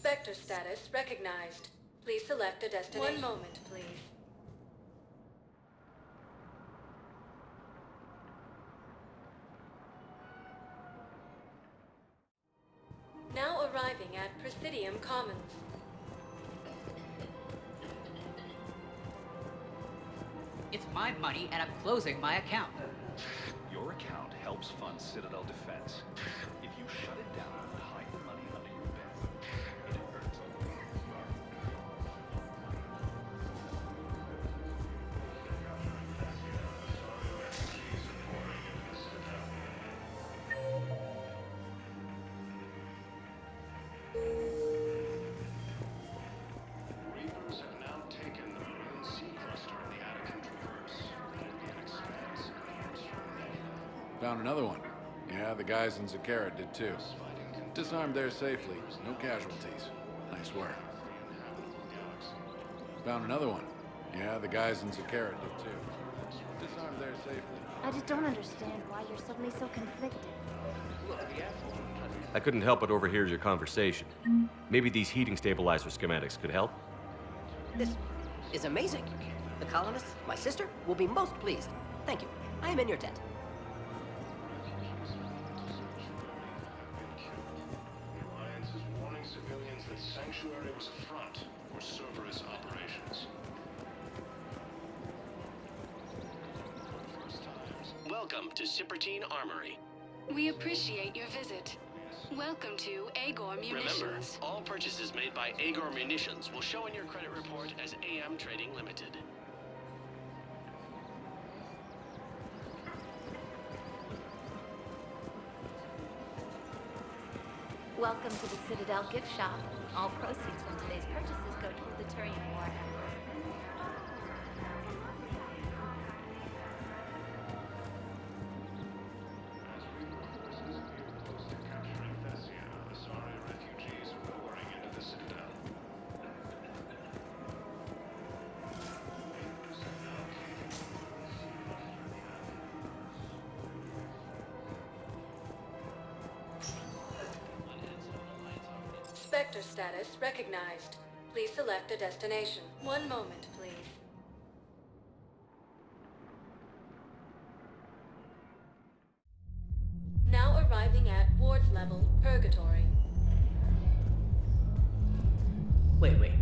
Spectre status recognized. Please select a destination. 1 moment, please. Now arriving at Presidium Commons. It's my money and I'm closing my account. Your account helps fund Citadel defense. If you shut it down and hide the money under your bed, it hurts a lot. Reapers have now taken the Marine Sea Cluster in the Attican Traverse. The organic expanse comes from there. Found another one. Yeah, the guys in Zakara did too. Disarmed there safely. No casualties. Nice work. Found another one. Yeah, the guys in Zakara did too. Disarmed there safely. I just don't understand why you're suddenly so conflicted. I couldn't help but overhear your conversation. Maybe these heating stabilizer schematics could help? This is amazing. The colonists, my sister, will be most pleased. Thank you. I am in your debt. The Alliance is warning civilians that Sanctuary was a front for Cerberus operations. Welcome to Cipertine Armory. We appreciate your visit. Welcome to Agor Munitions. Remember, all purchases made by Agor Munitions will show in your credit report as AM Trading Limited. Welcome to the Citadel gift shop. All proceeds from today's purchases go toward the Turian War effort. Capturing Thessia, Asari refugees pouring into the Citadel. Spectre status recognized. Please select a destination. 1 moment, please. Now arriving at Ward's level, Purgatory. Wait.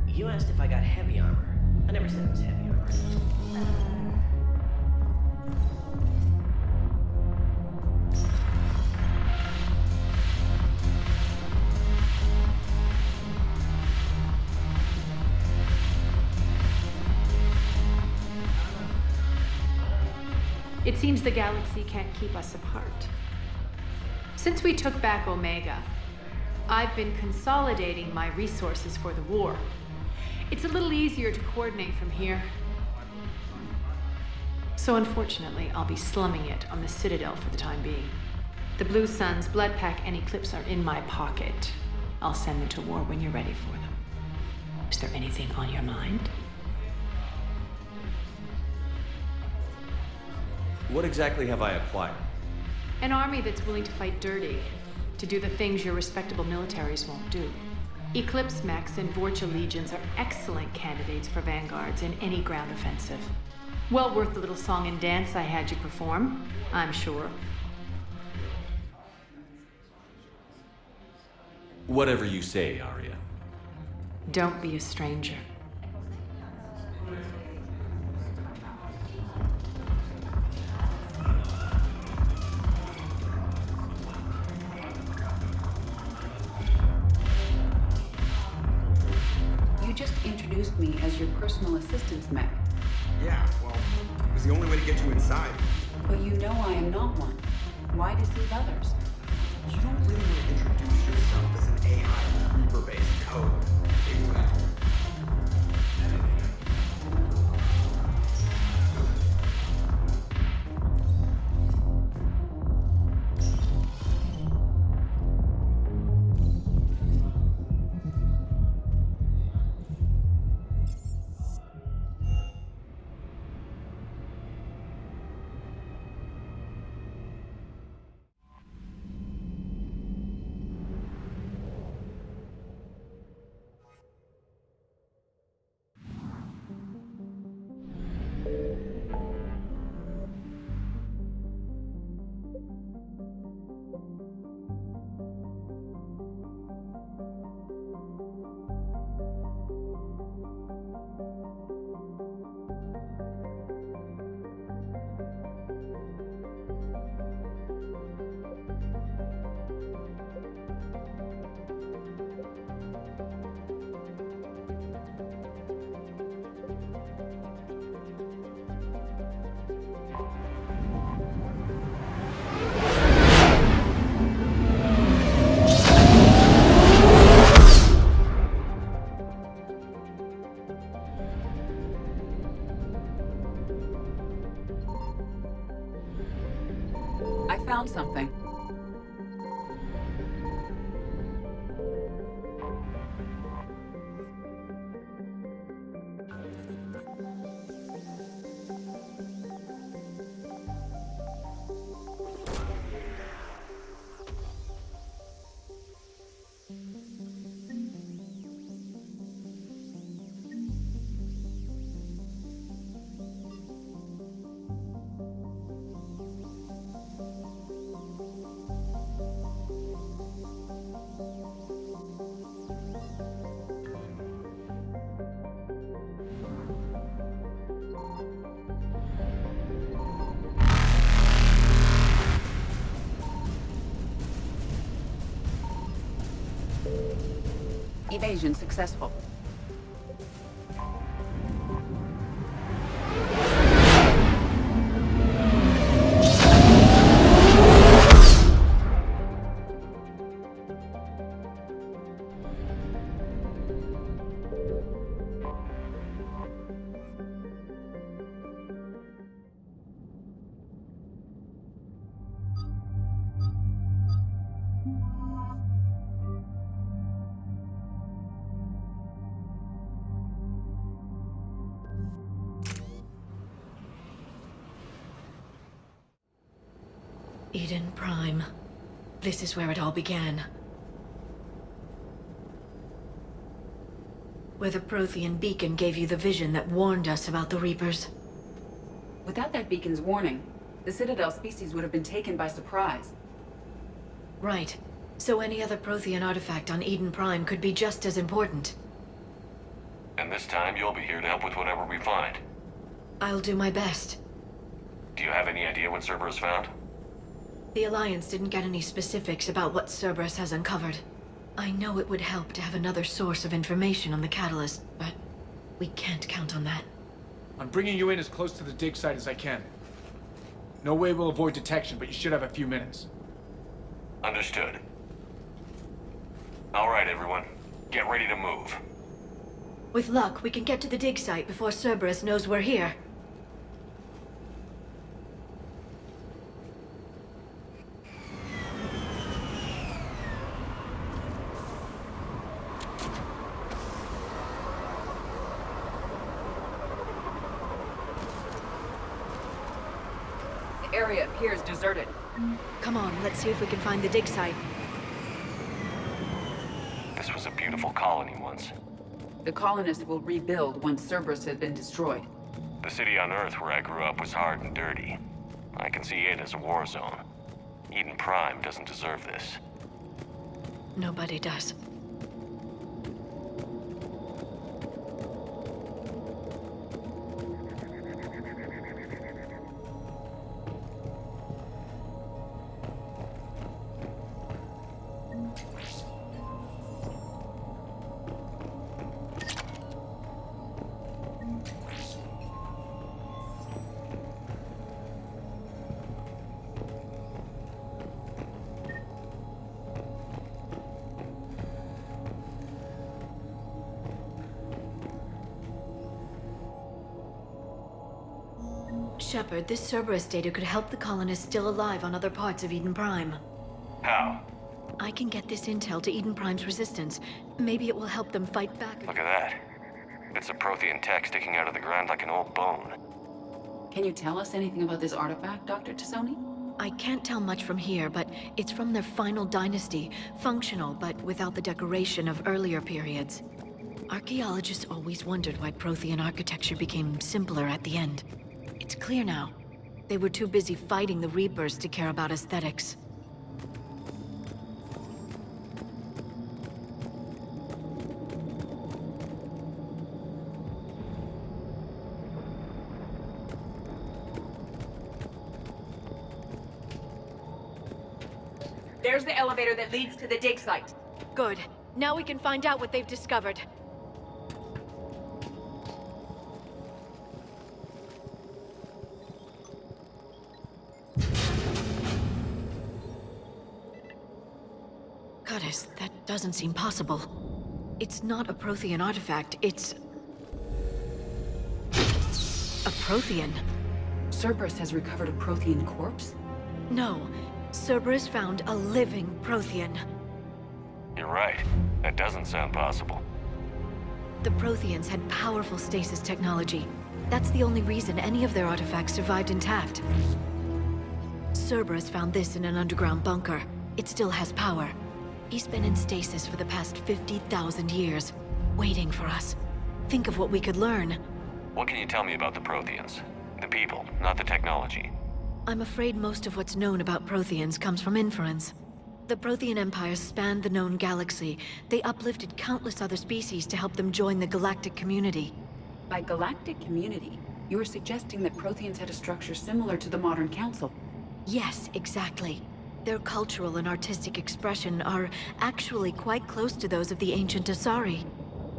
You asked if I got heavy armor. I never said it was heavy armor. It seems the galaxy can't keep us apart. Since we took back Omega, I've been consolidating my resources for the war. It's a little easier to coordinate from here. So unfortunately, I'll be slumming it on the Citadel for the time being. The Blue Suns, Blood Pack, and Eclipse are in my pocket. I'll send them to war when you're ready for them. Is there anything on your mind? What exactly have I acquired? An army that's willing to fight dirty, to do the things your respectable militaries won't do. Eclipse Mechs and Vorcha Legions are excellent candidates for vanguards in any ground offensive. Well worth the little song and dance I had you perform, I'm sure. Whatever you say, Arya. Don't be a stranger. You just introduced me as your personal assistance mech. Yeah, well, it was the only way to get you inside. But you know I am not one. Why deceive others? You don't really want to introduce yourself as an AI with Reaper-based code. Exactly. Evasion successful. Eden Prime. This is where it all began. Where the Prothean beacon gave you the vision that warned us about the Reapers. Without that beacon's warning, the Citadel species would have been taken by surprise. Right. So any other Prothean artifact on Eden Prime could be just as important. And this time, you'll be here to help with whatever we find. I'll do my best. Do you have any idea what Cerberus found? The Alliance didn't get any specifics about what Cerberus has uncovered. I know it would help to have another source of information on the Catalyst, but we can't count on that. I'm bringing you in as close to the dig site as I can. No way we'll avoid detection, but you should have a few minutes. Understood. All right, everyone. Get ready to move. With luck, we can get to the dig site before Cerberus knows we're here. The area appears deserted. Come on, let's see if we can find the dig site. This was a beautiful colony once. The colonists will rebuild once Cerberus has been destroyed. The city on Earth where I grew up was hard and dirty. I can see it as a war zone. Eden Prime doesn't deserve this. Nobody does. Shepard, this Cerberus data could help the colonists still alive on other parts of Eden Prime. How? I can get this intel to Eden Prime's resistance. Maybe it will help them fight back. Look at that. It's a Prothean tech sticking out of the ground like an old bone. Can you tell us anything about this artifact, Dr. Tassoni? I can't tell much from here, but it's from their final dynasty. Functional, but without the decoration of earlier periods. Archaeologists always wondered why Prothean architecture became simpler at the end. It's clear now. They were too busy fighting the Reapers to care about aesthetics. There's the elevator that leads to the dig site. Good. Now we can find out what they've discovered. Goddess, that doesn't seem possible. It's not a Prothean artifact, it's... a Prothean. Cerberus has recovered a Prothean corpse? No. Cerberus found a living Prothean. You're right. That doesn't sound possible. The Protheans had powerful stasis technology. That's the only reason any of their artifacts survived intact. Cerberus found this in an underground bunker. It still has power. He's been in stasis for the past 50,000 years, waiting for us. Think of what we could learn. What can you tell me about the Protheans? The people, not the technology. I'm afraid most of what's known about Protheans comes from inference. The Prothean Empire spanned the known galaxy. They uplifted countless other species to help them join the galactic community. By galactic community, you are suggesting that Protheans had a structure similar to the modern council. Yes, exactly. Their cultural and artistic expression are actually quite close to those of the ancient Asari.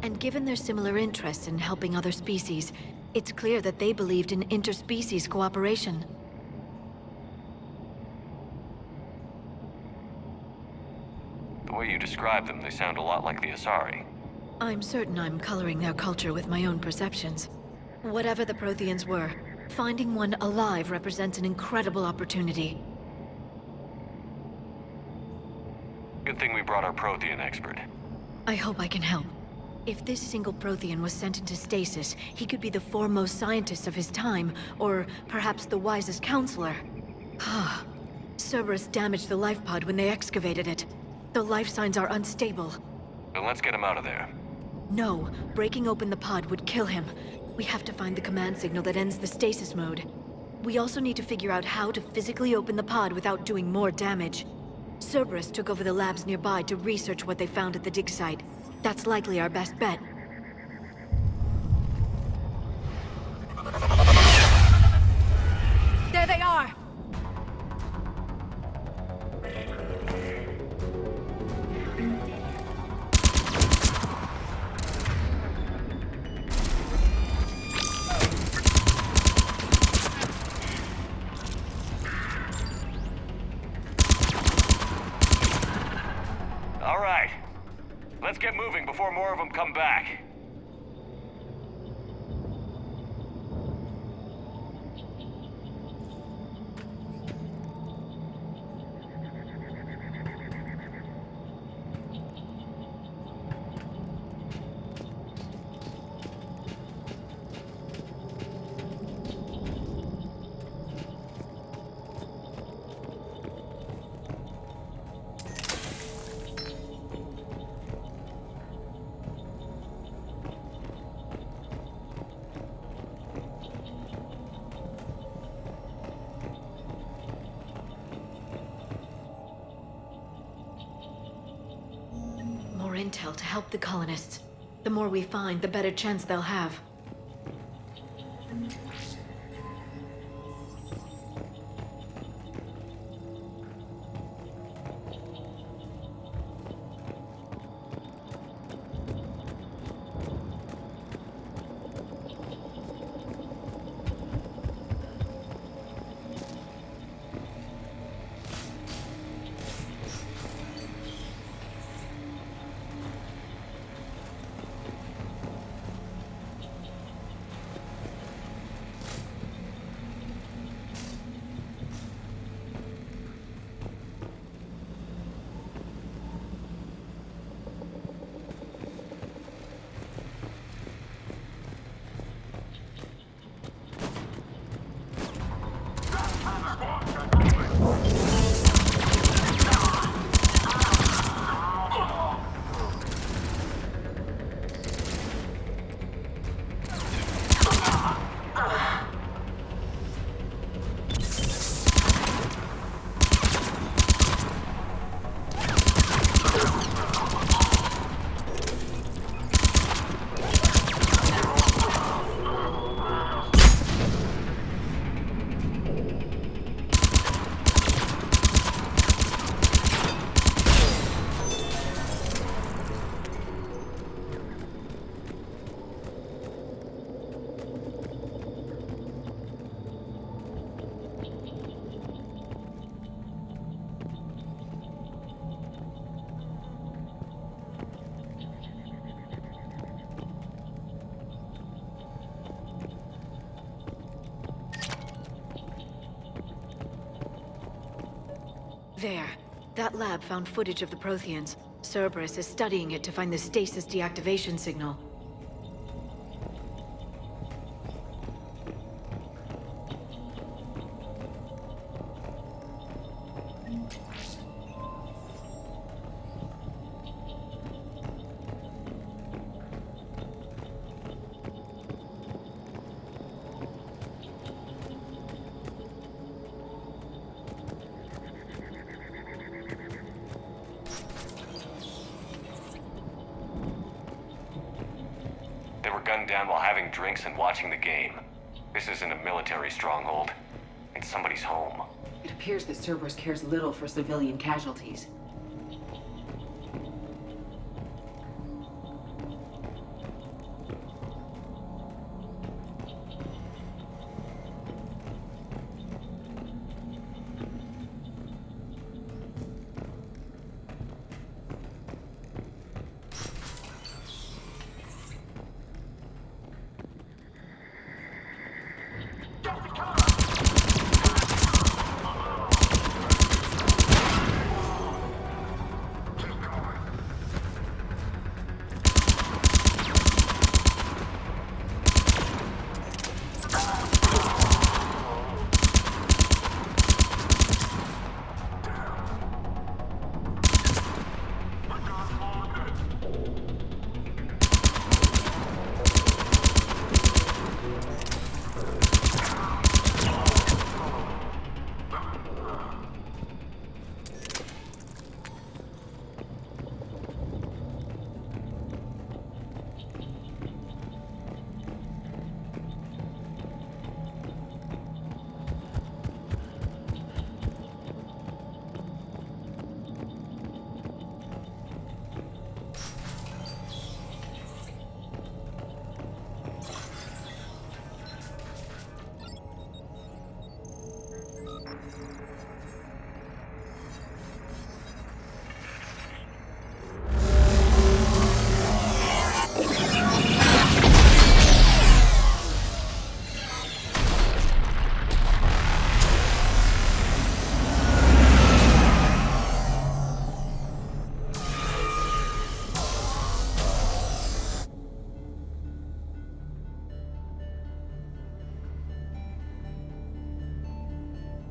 And given their similar interests in helping other species, it's clear that they believed in interspecies cooperation. The way you describe them, they sound a lot like the Asari. I'm certain I'm coloring their culture with my own perceptions. Whatever the Protheans were, finding one alive represents an incredible opportunity. Good thing we brought our Prothean expert. I hope I can help. If this single Prothean was sent into stasis, he could be the foremost scientist of his time, or perhaps the wisest counselor. Cerberus damaged the life pod when they excavated it. The life signs are unstable. Then let's get him out of there. No, breaking open the pod would kill him. We have to find the command signal that ends the stasis mode. We also need to figure out how to physically open the pod without doing more damage. Cerberus took over the labs nearby to research what they found at the dig site. That's likely our best bet. There they are! All right. Let's get moving before more of them come back. More intel to help the colonists. The more we find, the better chance they'll have. There. That lab found footage of the Protheans. Cerberus is studying it to find the stasis deactivation signal. Gunned down while having drinks and watching the game. This isn't a military stronghold. It's somebody's home. It appears that Cerberus cares little for civilian casualties.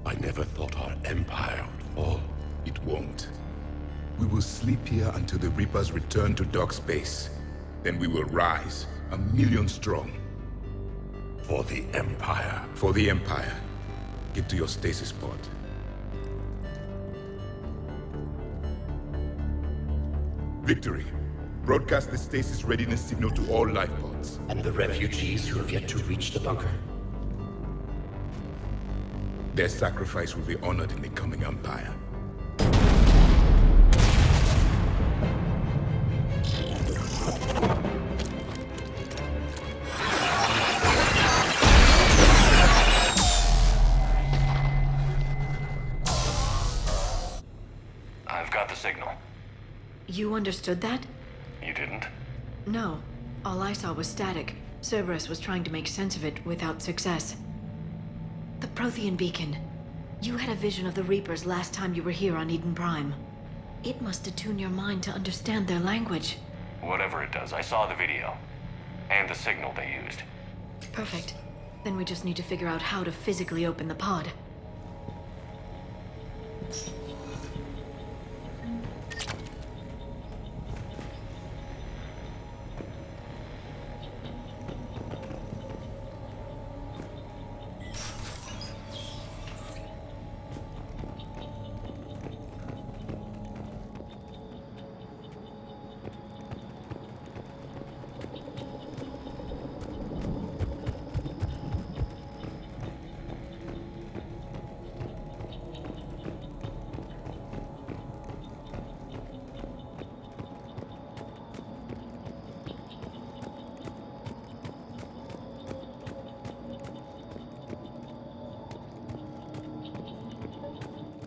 I never thought our empire would fall. It won't. We will sleep here until the Reapers return to dock space. Then we will rise, 1,000,000 strong. For the Empire. For the Empire. Get to your stasis pod. Victory. Broadcast the stasis readiness signal to all life pods. And the refugees who have yet to reach the bunker. Their sacrifice will be honored in the coming Empire. I've got the signal. You understood that? You didn't? No. All I saw was static. Cerberus was trying to make sense of it without success. The Prothean beacon. You had a vision of the Reapers last time you were here on Eden Prime. It must attune your mind to understand their language. Whatever it does, I saw the video. And the signal they used. Perfect. Then we just need to figure out how to physically open the pod.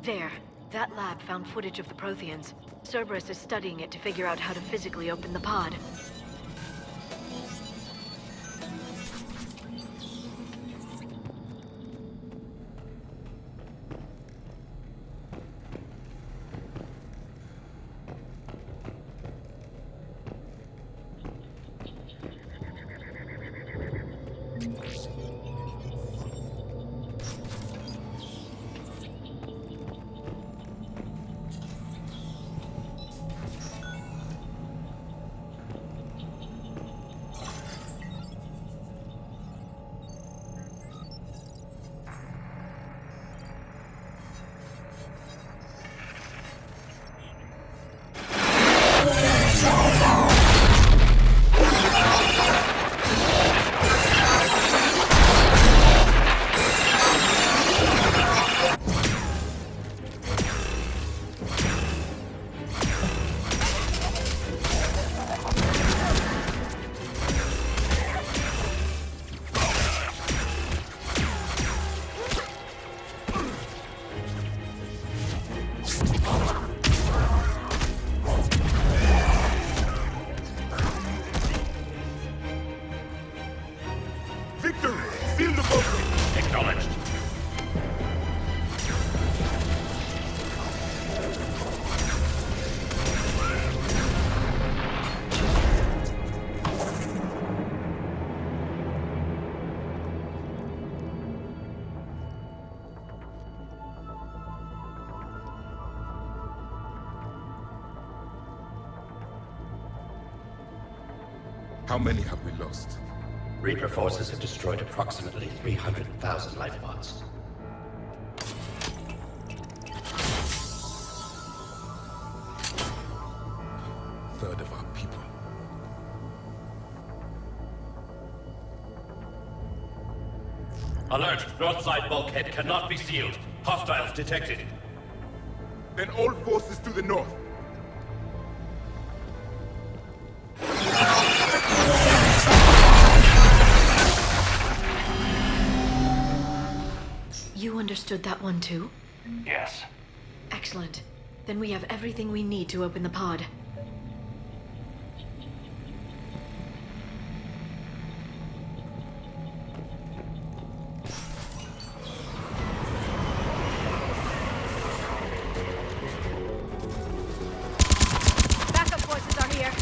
There. That lab found footage of the Protheans. Cerberus is studying it to figure out how to physically open the pod. Seal the bunker! Acknowledged. How many have we lost? Reaper forces have destroyed approximately 300,000 life pods. Third of our people. Alert! North side bulkhead cannot be sealed. Hostiles detected. Then all forces to the north. You understood that one too? Yes. Excellent. Then we have everything we need to open the pod. Backup forces are here.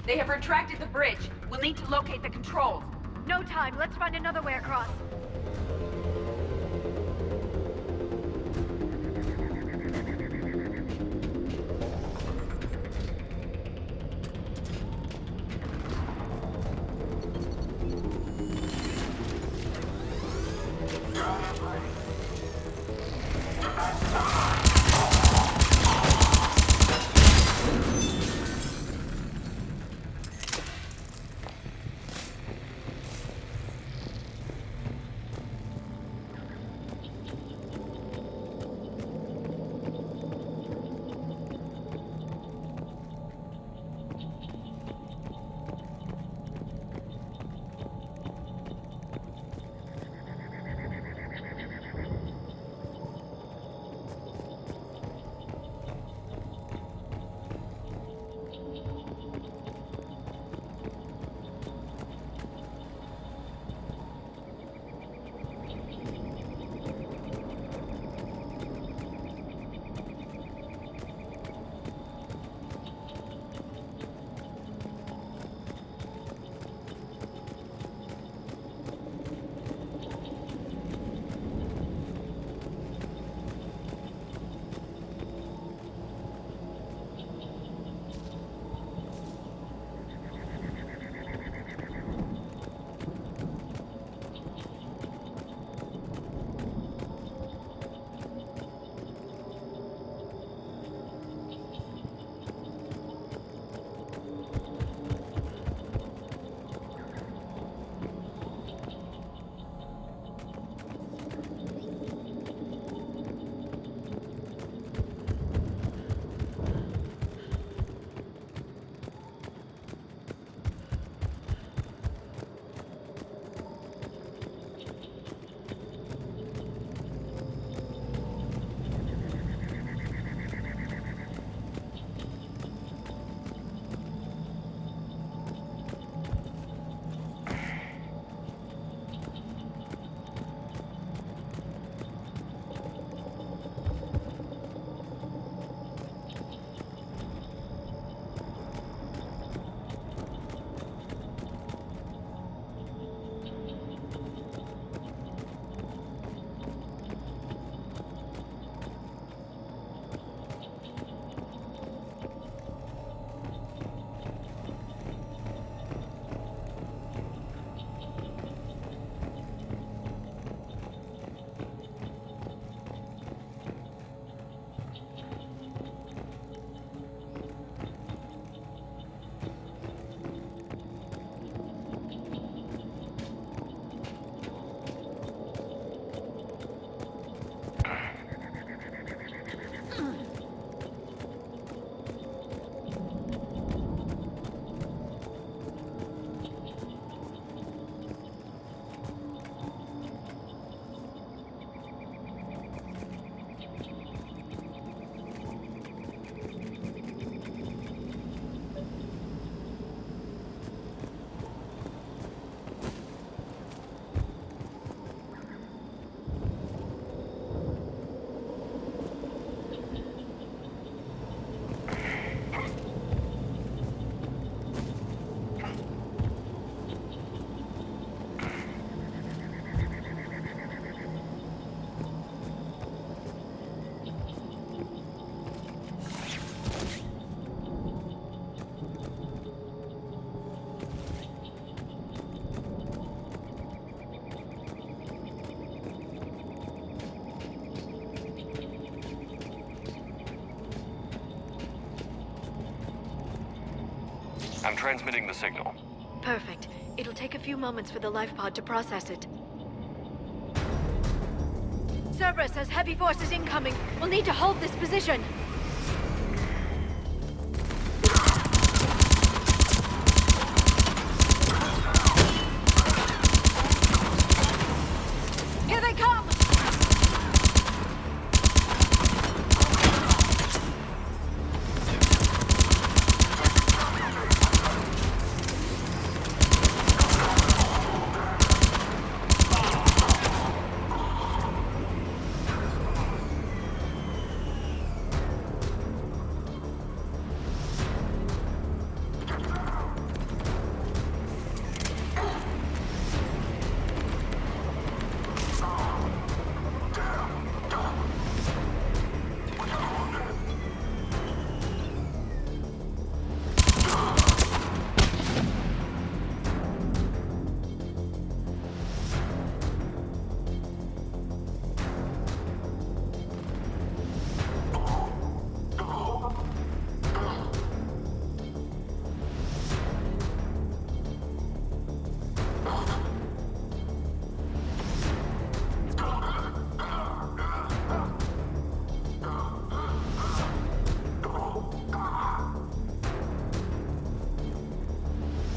They have retracted the bridge. We'll need to locate the controls. No time. Let's find another way across. I'm transmitting the signal. Perfect. It'll take a few moments for the life pod to process it. Cerberus has heavy forces incoming. We'll need to hold this position. Here they come!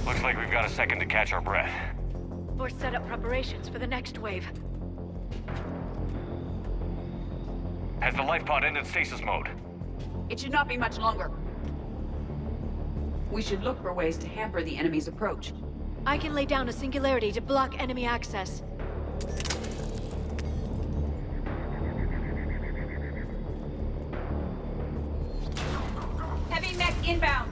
Looks like we've got a second to catch our breath. Or set up preparations for the next wave. Has the life pod ended stasis mode? It should not be much longer. We should look for ways to hamper the enemy's approach. I can lay down a singularity to block enemy access. Heavy mech inbound!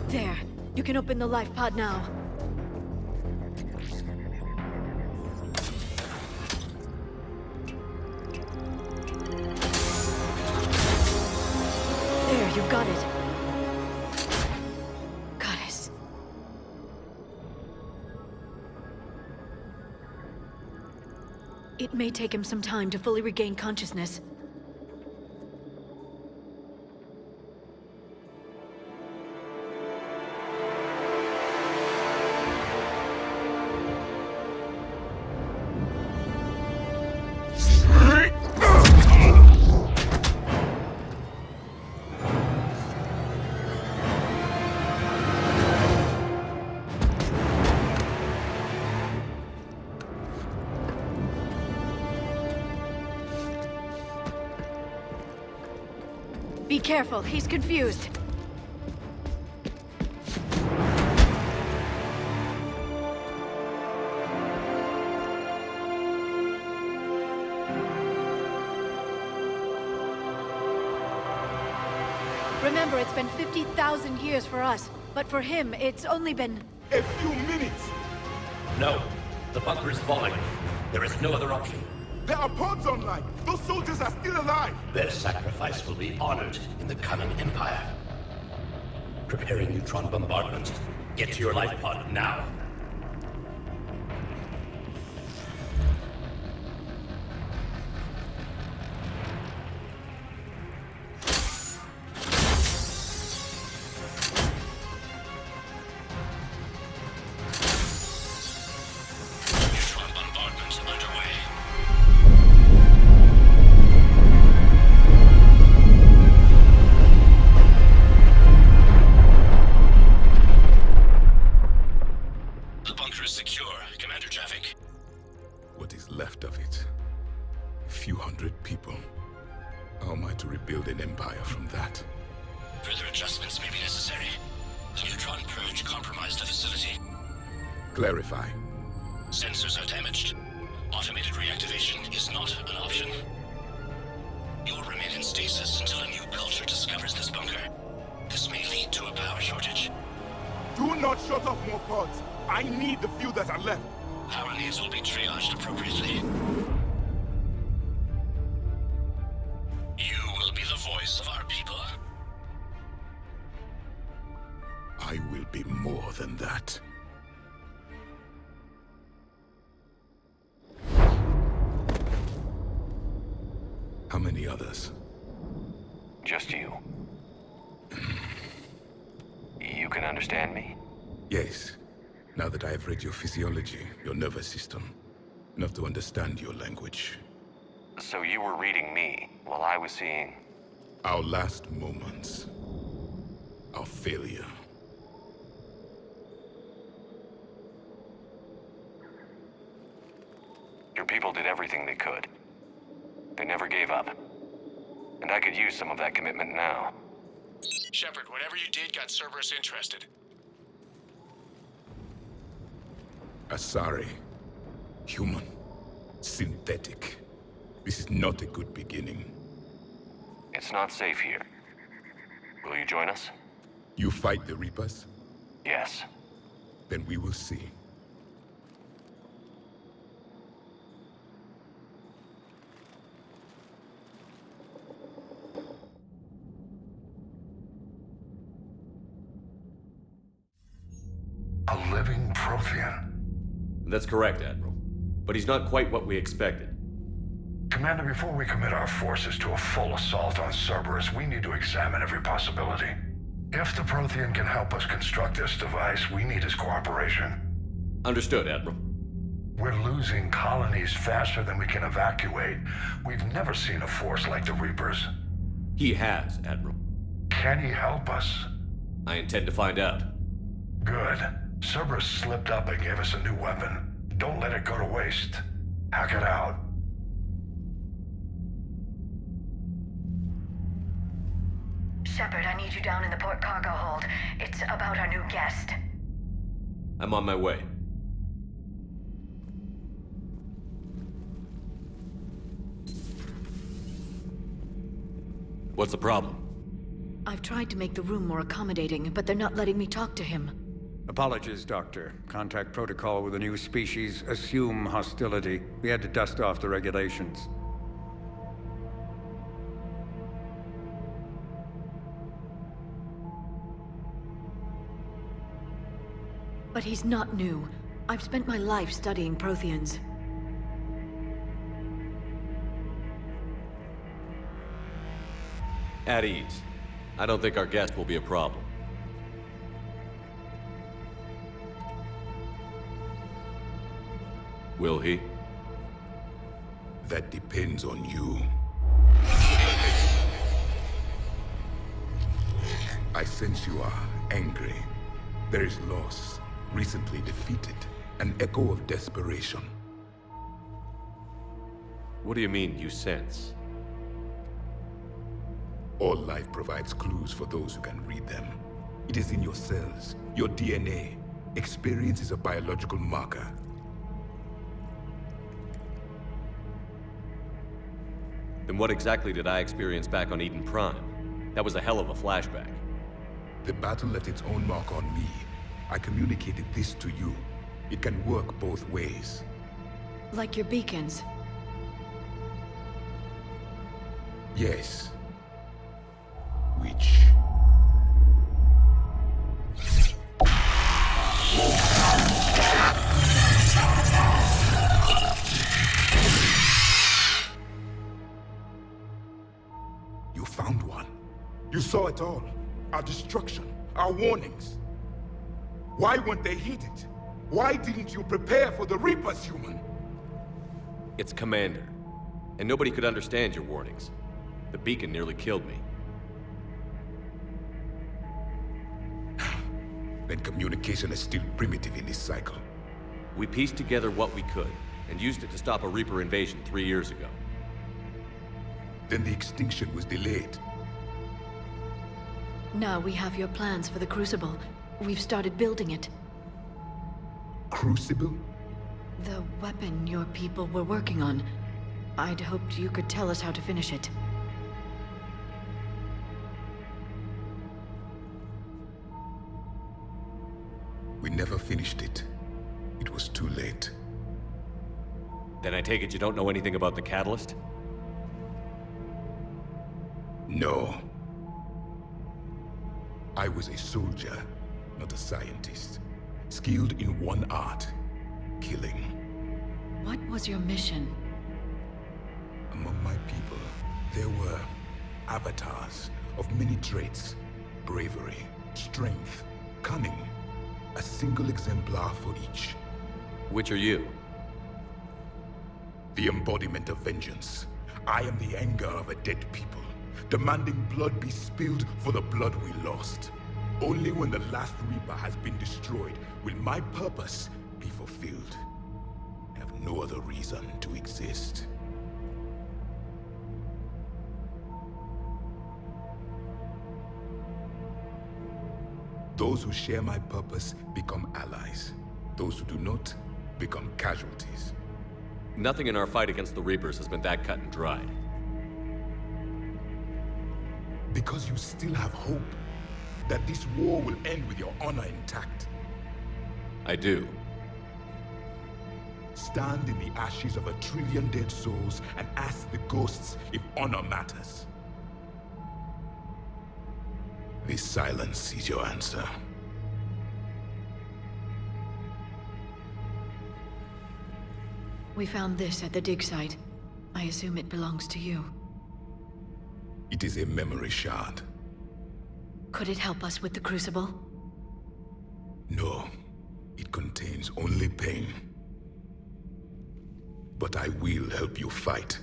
There. You can open the life pod now. There, you've got it. Goddess. It may take him some time to fully regain consciousness. careful, he's confused. Remember, it's been 50,000 years for us, but for him, it's only been... A few minutes! No. The bunker is falling. There is no other option. There are pods online! Those soldiers are still alive! Their sacrifice will be honored in the coming Empire. Preparing neutron bombardment. Get to your life pod now. Clarify. Sensors are damaged. Automated reactivation is not an option. You'll remain in stasis until a new culture discovers this bunker. This may lead to a power shortage. Do not shut off more pods. I need the few that are left. Power needs will be triaged appropriately. You will be the voice of our people. I will be more than that. How many others? Just you. You can understand me? Yes. Now that I have read your physiology, your nervous system, enough to understand your language. So you were reading me while I was seeing... Our last moments. Our failure. Your people did everything they could. They never gave up. And I could use some of that commitment now. Shepard, whatever you did got Cerberus interested. Asari. Human. Synthetic. This is not a good beginning. It's not safe here. Will you join us? You fight the Reapers? Yes. Then we will see. A living Prothean. That's correct, Admiral. But he's not quite what we expected. Commander, before we commit our forces to a full assault on Cerberus, we need to examine every possibility. If the Prothean can help us construct this device, we need his cooperation. Understood, Admiral. We're losing colonies faster than we can evacuate. We've never seen a force like the Reapers. He has, Admiral. Can he help us? I intend to find out. Good. Cerberus slipped up and gave us a new weapon. Don't let it go to waste. Hack it out. Shepard, I need you down in the port cargo hold. It's about our new guest. I'm on my way. What's the problem? I've tried to make the room more accommodating, but they're not letting me talk to him. Apologies, Doctor. Contact protocol with a new species. Assume hostility. We had to dust off the regulations. But he's not new. I've spent my life studying Protheans. At ease. I don't think our guest will be a problem. Will he? That depends on you. I sense you are angry. There is loss, recently defeated, an echo of desperation. What do you mean, you sense? All life provides clues for those who can read them. It is in your cells, your DNA. Experience is a biological marker. Then what exactly did I experience back on Eden Prime? That was a hell of a flashback. The battle left its own mark on me. I communicated this to you. It can work both ways. Like your beacons. Yes. Which... You found one. You saw it all. Our destruction, our warnings. Why weren't they heeded? Why didn't you prepare for the Reapers, human? It's Commander. And nobody could understand your warnings. The beacon nearly killed me. Then communication is still primitive in this cycle. We pieced together what we could, and used it to stop a Reaper invasion 3 years ago. Then the extinction was delayed. Now we have your plans for the Crucible. We've started building it. Crucible? The weapon your people were working on. I'd hoped you could tell us how to finish it. We never finished it. It was too late. Then I take it you don't know anything about the catalyst? No. I was a soldier, not a scientist. Skilled in one art, killing. What was your mission? Among my people, there were avatars of many traits. Bravery, strength, cunning. A single exemplar for each. Which are you? The embodiment of vengeance. I am the anger of a dead people, demanding blood be spilled for the blood we lost. Only when the last Reaper has been destroyed will my purpose be fulfilled. I have no other reason to exist. Those who share my purpose become allies. Those who do not become casualties. Nothing in our fight against the Reapers has been that cut and dried. Because you still have hope that this war will end with your honor intact. I do. Stand in the ashes of 1 trillion dead souls and ask the ghosts if honor matters. This silence is your answer. We found this at the dig site. I assume it belongs to you. It is a memory shard. Could it help us with the Crucible? No. It contains only pain. But I will help you fight.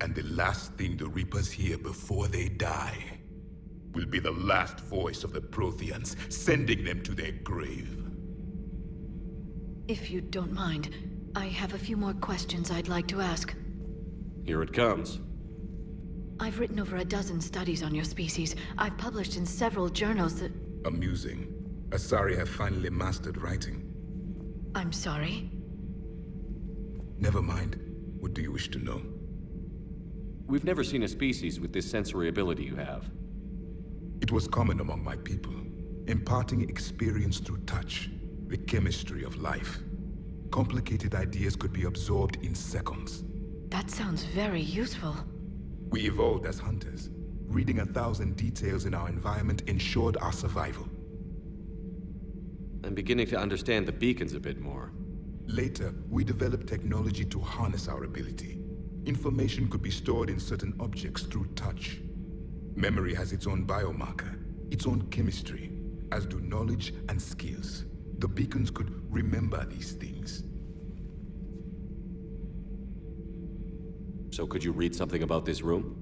And the last thing the Reapers hear before they die will be the last voice of the Protheans, sending them to their grave. If you don't mind, I have a few more questions I'd like to ask. Here it comes. I've written over a dozen studies on your species. I've published in several journals that... Amusing. Asari have finally mastered writing. I'm sorry? Never mind. What do you wish to know? We've never seen a species with this sensory ability you have. It was common among my people, imparting experience through touch, the chemistry of life. Complicated ideas could be absorbed in seconds. That sounds very useful. We evolved as hunters. Reading 1,000 details in our environment ensured our survival. I'm beginning to understand the beacons a bit more. Later, we developed technology to harness our ability. Information could be stored in certain objects through touch. Memory has its own biomarker, its own chemistry, as do knowledge and skills. The beacons could remember these things. So could you read something about this room?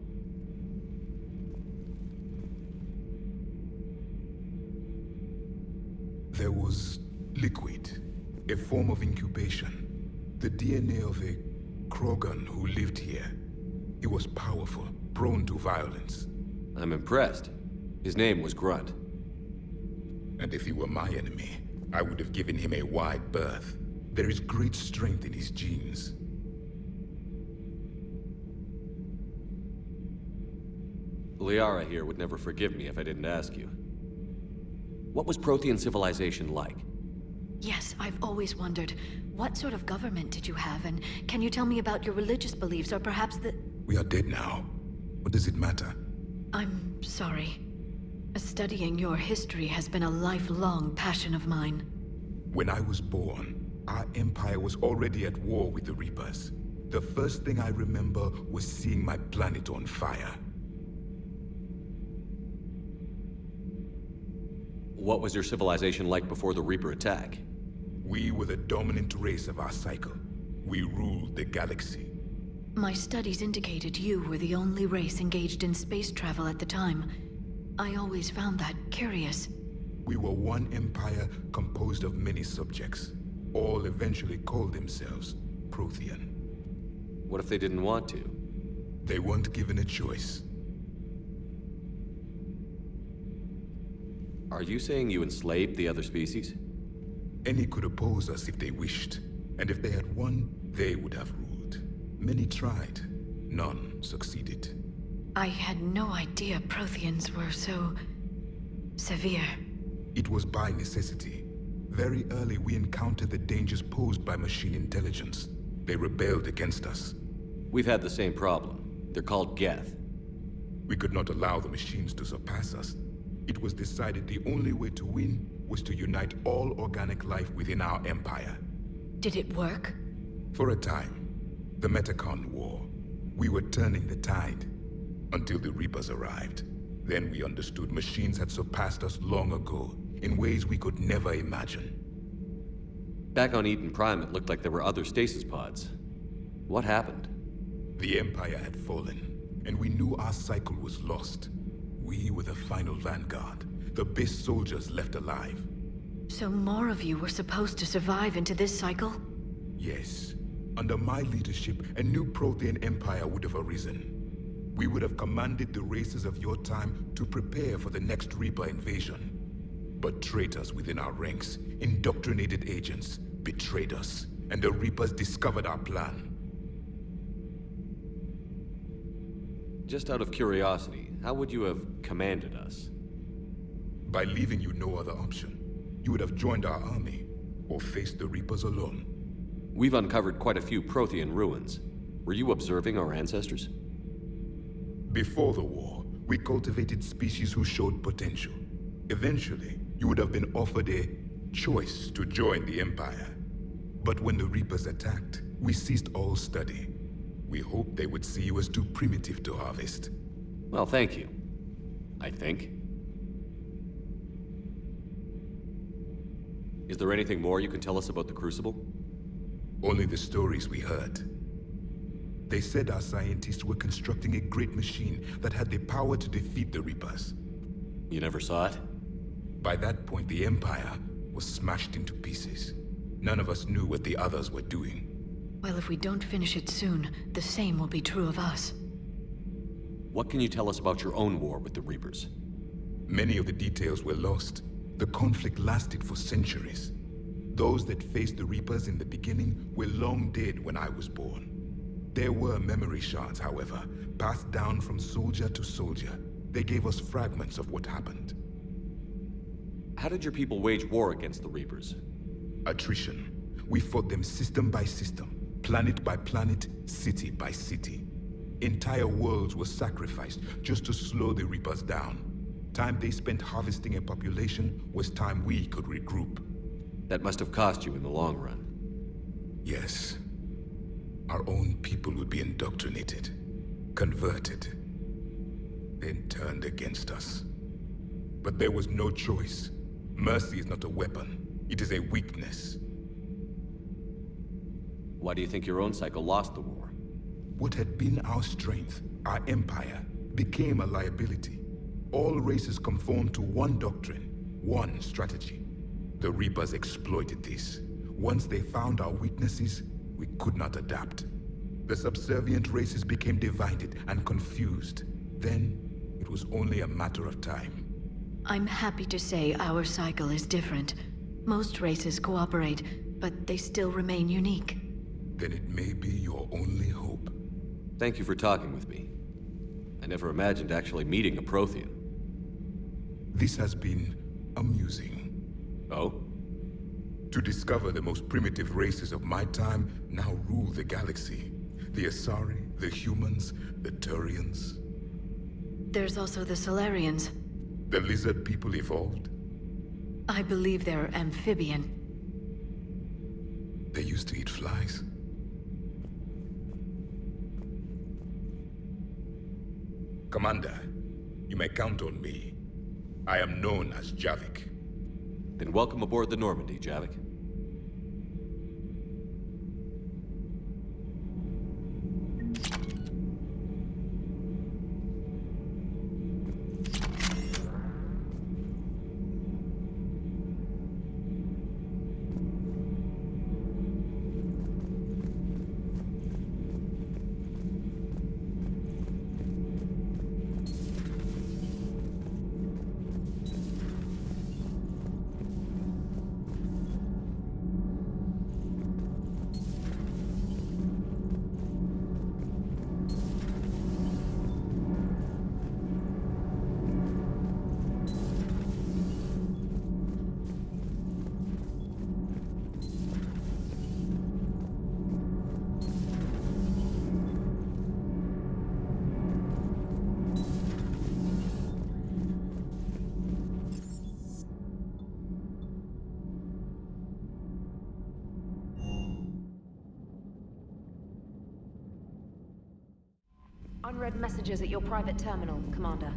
There was liquid, a form of incubation. The DNA of a Krogan who lived here. He was powerful, prone to violence. I'm impressed. His name was Grunt. And if he were my enemy, I would have given him a wide berth. There is great strength in his genes. Liara here would never forgive me if I didn't ask you. What was Prothean civilization like? Yes, I've always wondered, what sort of government did you have, and can you tell me about your religious beliefs, or perhaps the... We are dead now. What does it matter? I'm sorry. Studying your history has been a lifelong passion of mine. When I was born, our empire was already at war with the Reapers. The first thing I remember was seeing my planet on fire. What was your civilization like before the Reaper attack? We were the dominant race of our cycle. We ruled the galaxy. My studies indicated you were the only race engaged in space travel at the time. I always found that curious. We were one empire composed of many subjects. All eventually called themselves Prothean. What if they didn't want to? They weren't given a choice. Are you saying you enslaved the other species? Any could oppose us if they wished, and if they had won, they would have ruled. Many tried. None succeeded. I had no idea Protheans were so... severe. It was by necessity. Very early we encountered the dangers posed by machine intelligence. They rebelled against us. We've had the same problem. They're called Geth. We could not allow the machines to surpass us. It was decided the only way to win was to unite all organic life within our empire. Did it work? For a time. The Metacon War. We were turning the tide. Until the Reapers arrived. Then we understood machines had surpassed us long ago, in ways we could never imagine. Back on Eden Prime, it looked like there were other stasis pods. What happened? The Empire had fallen, and we knew our cycle was lost. We were the final vanguard, the best soldiers left alive. So more of you were supposed to survive into this cycle? Yes. Under my leadership, a new Prothean empire would have arisen. We would have commanded the races of your time to prepare for the next Reaper invasion. But traitors within our ranks, indoctrinated agents, betrayed us, and the Reapers discovered our plan. Just out of curiosity, how would you have commanded us? By leaving you no other option. You would have joined our army, or faced the Reapers alone. We've uncovered quite a few Prothean ruins. Were you observing our ancestors? Before the war, we cultivated species who showed potential. Eventually, you would have been offered a choice to join the Empire. But when the Reapers attacked, we ceased all study. We hoped they would see you as too primitive to harvest. Well, thank you. I think. Is there anything more you can tell us about the Crucible? Only the stories we heard. They said our scientists were constructing a great machine that had the power to defeat the Reapers. You never saw it? By that point, the Empire was smashed into pieces. None of us knew what the others were doing. Well, if we don't finish it soon, the same will be true of us. What can you tell us about your own war with the Reapers? Many of the details were lost. The conflict lasted for centuries. Those that faced the Reapers in the beginning were long dead when I was born. There were memory shards, however, passed down from soldier to soldier. They gave us fragments of what happened. How did your people wage war against the Reapers? Attrition. We fought them system by system, planet by planet, city by city. Entire worlds were sacrificed just to slow the Reapers down. Time they spent harvesting a population was time we could regroup. That must have cost you in the long run. Yes. Our own people would be indoctrinated, converted, then turned against us. But there was no choice. Mercy is not a weapon. It is a weakness. Why do you think your own cycle lost the war? What had been our strength, our empire, became a liability. All races conformed to one doctrine, one strategy. The Reapers exploited this. Once they found our weaknesses, we could not adapt. The subservient races became divided and confused. Then, it was only a matter of time. I'm happy to say our cycle is different. Most races cooperate, but they still remain unique. Then it may be your only hope. Thank you for talking with me. I never imagined actually meeting a Prothean. This has been amusing. Oh? To discover the most primitive races of my time now rule the galaxy. The Asari, the humans, the Turians. There's also the Solarians. The lizard people evolved. I believe they're amphibian. They used to eat flies. Commander, you may count on me. I am known as Javik. Then welcome aboard the Normandy, Javik. Unread messages at your private terminal, Commander.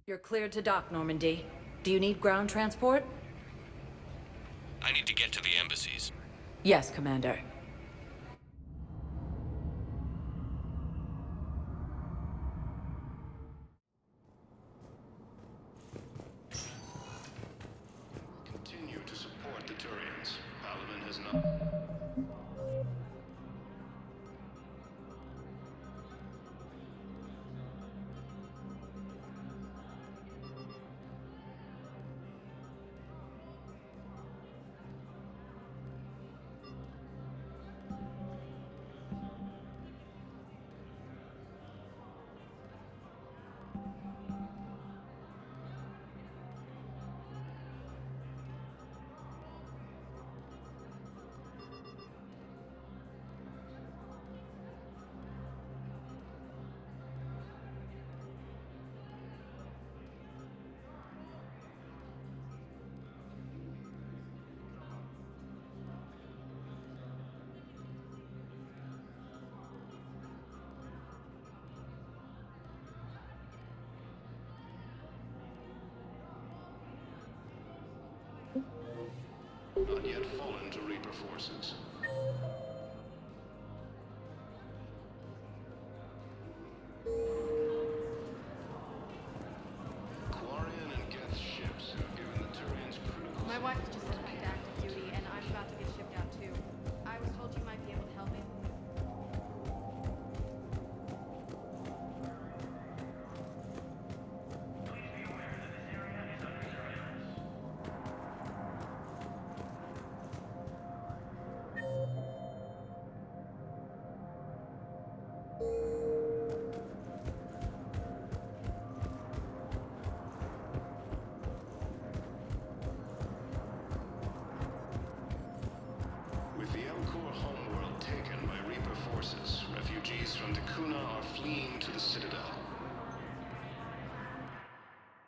You're cleared to dock, Normandy. Do you need ground transport? I need to get to the embassies. Yes, Commander. Continue to support the Turians. Paladin has not... Not yet fallen to Reaper forces. Quarian and Geth's ships have given the Turians critical... My wife just went back to active duty, and I'm about to get shipped out too. I was told you might be able to help me. from Dakuna are fleeing to the Citadel.